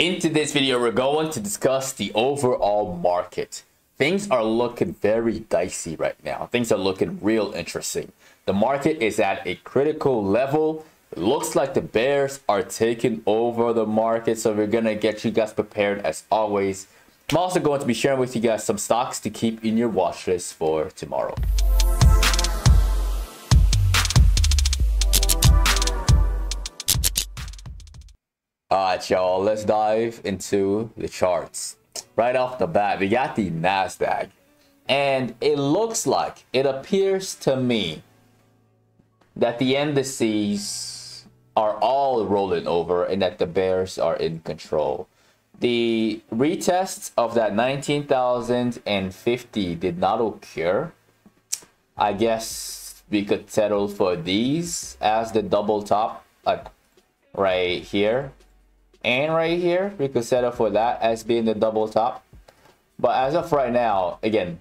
Into this video, we're going to discuss the overall market. Things are looking very dicey right now. Things are looking real interesting. The market is at a critical level. It looks like the bears are taking over the market, so we're going to get you guys prepared as always. I'm also going to be sharing with you guys some stocks to keep in your watch list for tomorrow. Alright, y'all, let's dive into the charts. Right off the bat, we got the NASDAQ. And it looks like, it appears to me, that the indices are all rolling over and that the bears are in control. The retests of that 19,050 did not occur. I guess we could settle for these as the double top, like right here. And right here, we could settle for that as being the double top. But as of right now, again,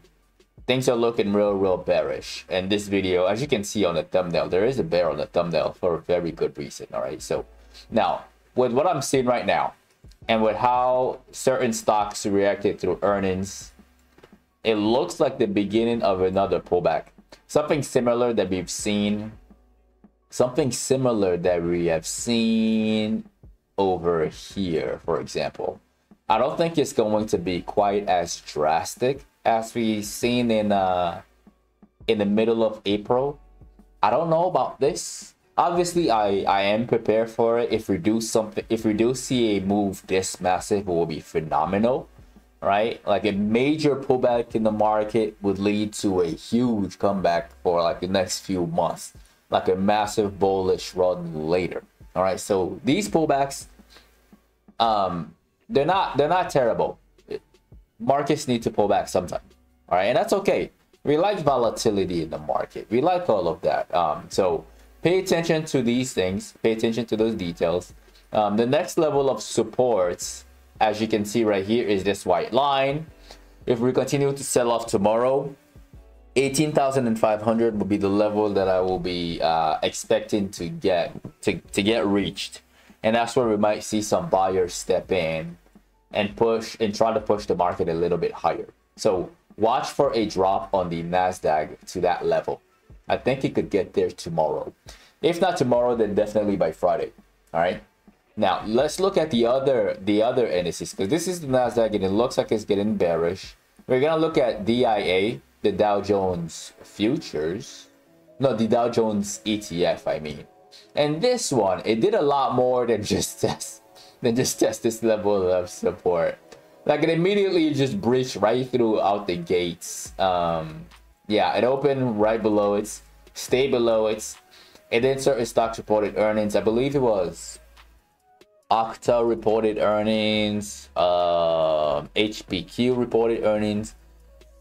things are looking real bearish. And this video, as you can see on the thumbnail, there is a bear on the thumbnail for a very good reason. All right, so now with what I'm seeing right now and with how certain stocks reacted through earnings, it looks like the beginning of another pullback. Something similar that we have seen over here, for example. I don't think it's going to be quite as drastic as we've seen in the middle of April. I don't know about this. Obviously, I am prepared for it. If we do see a move this massive, it will be phenomenal, right? Like a major pullback in the market would lead to a huge comeback for like the next few months, like a massive bullish run later. All right, so these pullbacks, they're not terrible. Markets need to pull back sometime. All right, and that's okay. We like volatility in the market. We like all of that. So pay attention to these things. Pay attention to those details. The next level of supports, as you can see right here, is this white line. If we continue to sell off tomorrow, 18,500 will be the level that I will be expecting to get reached, and that's where we might see some buyers step in and try to push the market a little bit higher. So watch for a drop on the NASDAQ to that level. I think it could get there tomorrow. If not tomorrow, then definitely by Friday. All right. Now let's look at the other indices, because this is the NASDAQ and it looks like it's getting bearish. We're gonna look at DIA. The Dow Jones futures, no, the Dow Jones ETF, I mean. And this one, it did a lot more than just test this level of support. Like it immediately just breached right throughout the gates. Yeah, it opened right below it, stayed below it, and then certain stocks reported earnings. I believe it was Okta reported earnings, HPQ reported earnings.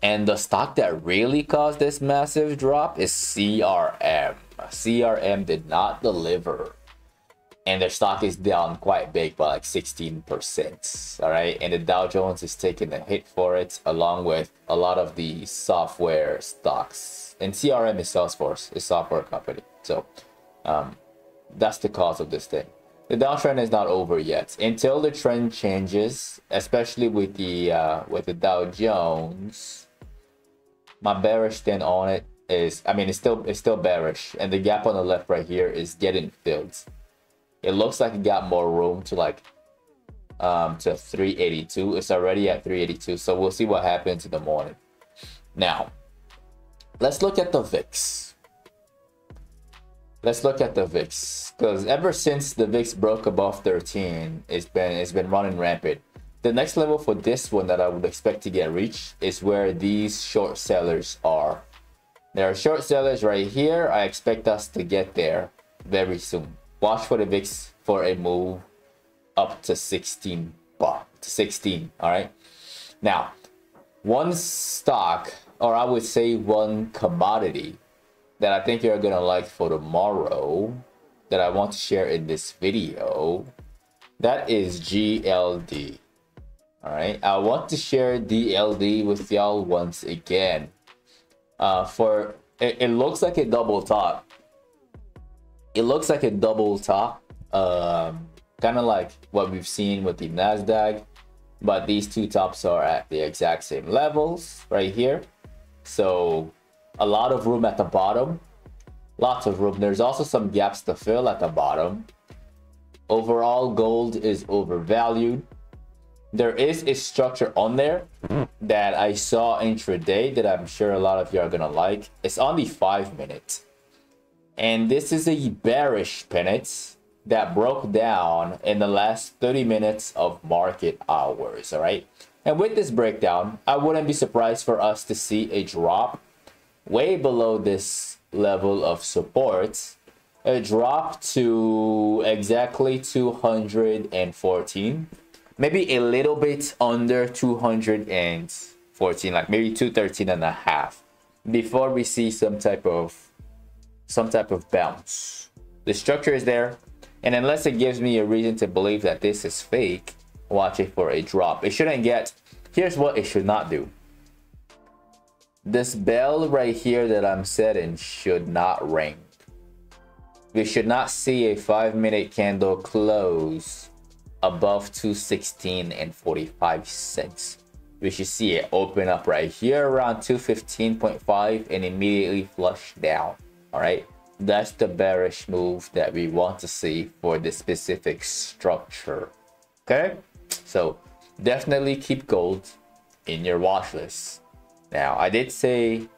And the stock that really caused this massive drop is CRM. CRM did not deliver. And their stock is down quite big by like 16%. All right. And the Dow Jones is taking a hit for it, along with a lot of the software stocks. And CRM is Salesforce, a software company. So that's the cause of this thing. The downtrend is not over yet. Until the trend changes, especially with the Dow Jones. My bearish stand on it is, I mean, it's still bearish, and the gap on the left right here is getting filled. It looks like it got more room to like to 382. It's already at 382, so we'll see what happens in the morning. Now, let's look at the VIX. Let's look at the VIX, because ever since the VIX broke above 13, it's been running rampant. The next level for this one that I would expect to get reached is where these short sellers are. There are short sellers right here. I expect us to get there very soon. Watch for the VIX for a move up to 16. All right. Now, one stock, or I would say one commodity that I think you're gonna like for tomorrow, that I want to share in this video, that is GLD. All right, I want to share DLD with y'all once again. It looks like a double top. It looks like a double top. kind of like what we've seen with the Nasdaq, but these two tops are at the exact same levels right here. So a lot of room at the bottom, lots of room. There's also some gaps to fill at the bottom. Overall, gold is overvalued. There is a structure on there that I saw intraday that I'm sure a lot of you are gonna like. It's on the 5-minute, and this is a bearish pennant that broke down in the last 30 minutes of market hours. All right, and with this breakdown, I wouldn't be surprised for us to see a drop way below this level of support. A drop to exactly 214, maybe a little bit under 214, like maybe 213.5, before we see some type of bounce. The structure is there, and unless it gives me a reason to believe that this is fake, watch it for a drop. It shouldn't get, here's what it should not do. This bell right here that I'm setting should not ring. We should not see a 5-minute candle close above 216.45. We should see it open up right here around 215.5 and immediately flush down. All right, that's the bearish move that we want to see for this specific structure. Okay, so definitely keep gold in your watch list. Now, I did say,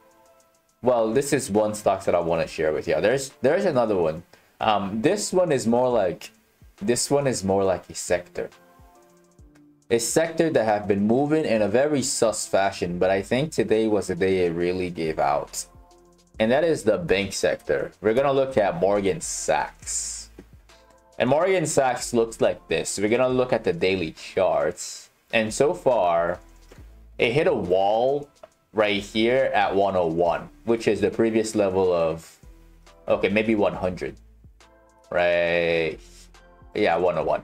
well, this is one stock that I want to share with you. There's another one. This one is more like a sector. A sector that have been moving in a very sus fashion, but I think today was the day it really gave out. And that is the bank sector. We're gonna look at Morgan Sachs. And Morgan Sachs looks like this. We're gonna look at the daily charts. And so far, it hit a wall right here at 101, which is the previous level of, okay, maybe 100, right? Yeah, 101,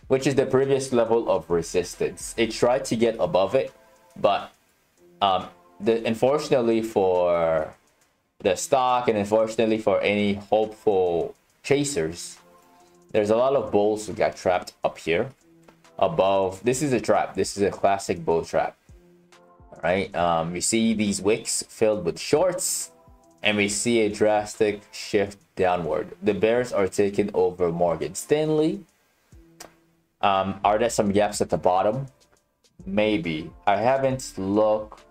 which is the previous level of resistance. It tried to get above it, but unfortunately for the stock, and unfortunately for any hopeful chasers, there's a lot of bulls who got trapped up here above. This is a trap. This is a classic bull trap. Right, we see these wicks filled with shorts, and we see a drastic shift downward. The bears are taking over Morgan Stanley. Are there some gaps at the bottom? Maybe. I haven't looked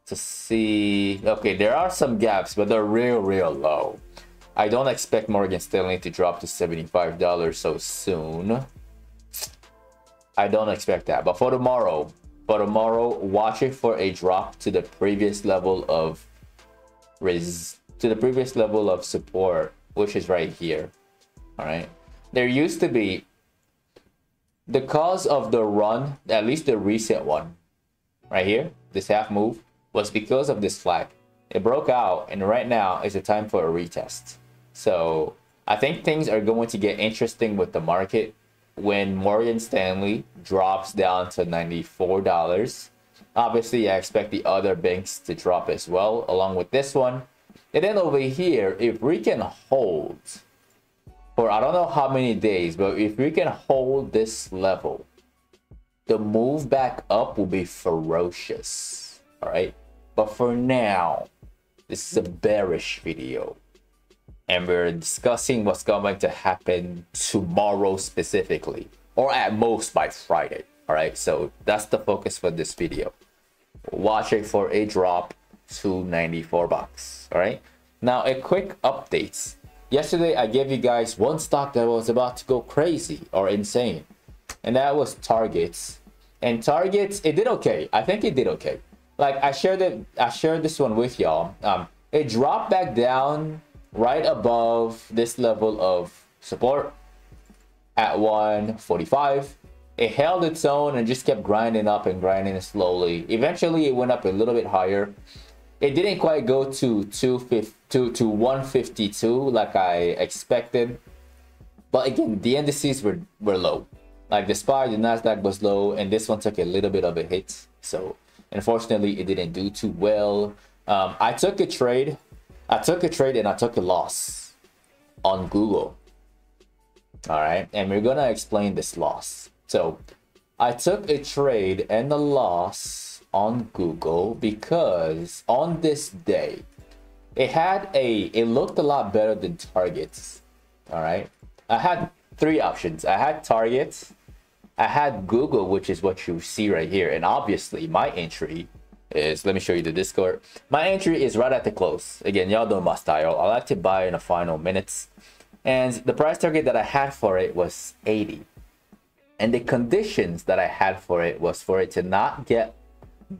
to see. Okay, there are some gaps, but they're real low. I don't expect Morgan Stanley to drop to $75 so soon. I don't expect that. But for tomorrow, watch it for a drop to the previous level of support, which is right here. All right, there used to be, the cause of the run, at least the recent one right here, this half move, was because of this flag. It broke out, and right now is the time for a retest. So I think things are going to get interesting with the market when Morgan Stanley drops down to $94. Obviously, I expect the other banks to drop as well, along with this one. And then over here, if we can hold for I don't know how many days, but if we can hold this level, the move back up will be ferocious. All right, but for now, this is a bearish video, and we're discussing what's going to happen tomorrow specifically, or at most by Friday. All right, so that's the focus for this video. Watching for a drop to $94. All right, now a quick update. Yesterday I gave you guys one stock that was about to go crazy or insane, and that was Targets. And Targets, it did okay. I think it did okay. Like I shared this one with y'all. It dropped back down right above this level of support at 145. It held its own and just kept grinding up and grinding slowly. Eventually it went up a little bit higher. It didn't quite go to 152 like I expected, but again, the indices were low. Like the SPY, the Nasdaq was low, and this one took a little bit of a hit. So unfortunately, it didn't do too well. I took a trade and I took a loss on Google. All right, and we're gonna explain this loss. So I took a trade and a loss on Google because on this day it looked a lot better than targets. All right, I had three options. I had targets, I had Google, which is what you see right here, and obviously my entry is, let me show you the Discord. My entry is right at the close. Again, y'all know my style. I like to buy in the final minutes, and the price target that I had for it was 80, and the conditions that I had for it was for it to not get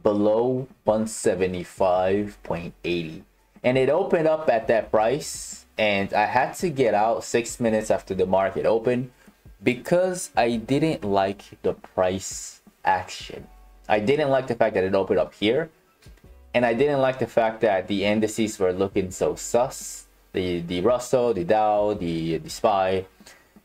below 175.80, and it opened up at that price, and I had to get out 6 minutes after the market opened because I didn't like the price action. I didn't like the fact that it opened up here, and I didn't like the fact that the indices were looking so sus. The Russell, the Dow, the SPY,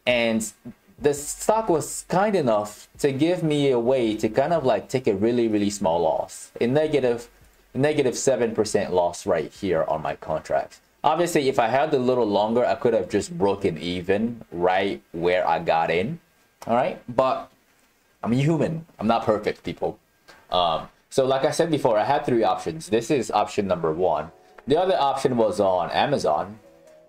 and the stock was kind enough to give me a way to kind of like take a really small loss, a negative 7% loss right here on my contracts. Obviously, if I had a little longer, I could have just broken even right where I got in. All right, but I'm human. I'm not perfect, people. So like I said before, I had three options. This is option number one. The other option was on Amazon,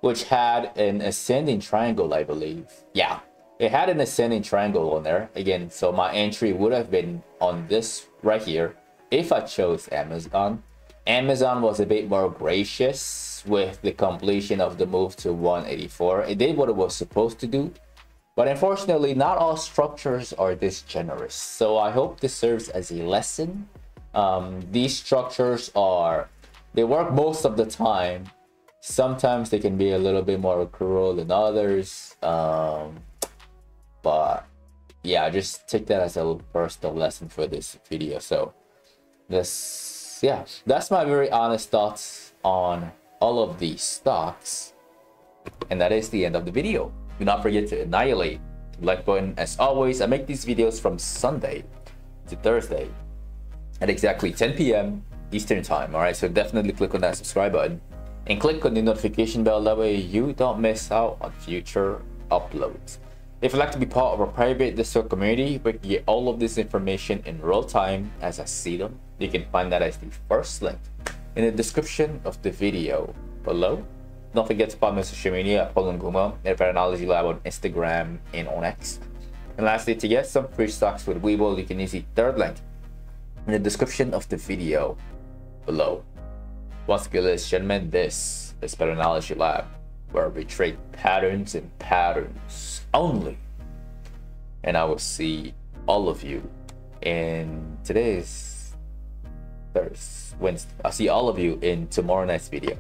which had an ascending triangle, I believe. Yeah, it had an ascending triangle on there. Again, so my entry would have been on this right here if I chose Amazon. Amazon was a bit more gracious with the completion of the move to 184. It did what it was supposed to do, but unfortunately, not all structures are this generous. So I hope this serves as a lesson. These structures they work most of the time. Sometimes they can be a little bit more cruel than others. But yeah, just take that as a personal lesson for this video. So that's my very honest thoughts on all of these stocks, and that is the end of the video. Do not forget to annihilate the like button. As always, I make these videos from Sunday to Thursday at exactly 10 p.m. Eastern time. All right, so definitely click on that subscribe button and click on the notification bell. That way you don't miss out on future uploads. If you'd like to be part of a private Discord community where you can get all of this information in real time as I see them, you can find that as the first link in the description of the video below. Don't forget to follow me on social media at Patternology and Patternology Lab on Instagram and on X. And lastly, to get some free stocks with Webull, you can use the third link in the description of the video below. Once again, ladies and gentlemen, this is Patternology Lab, where we trade patterns and patterns only. And I will see all of you in today's Thursday, Wednesday. I'll see all of you in tomorrow night's video.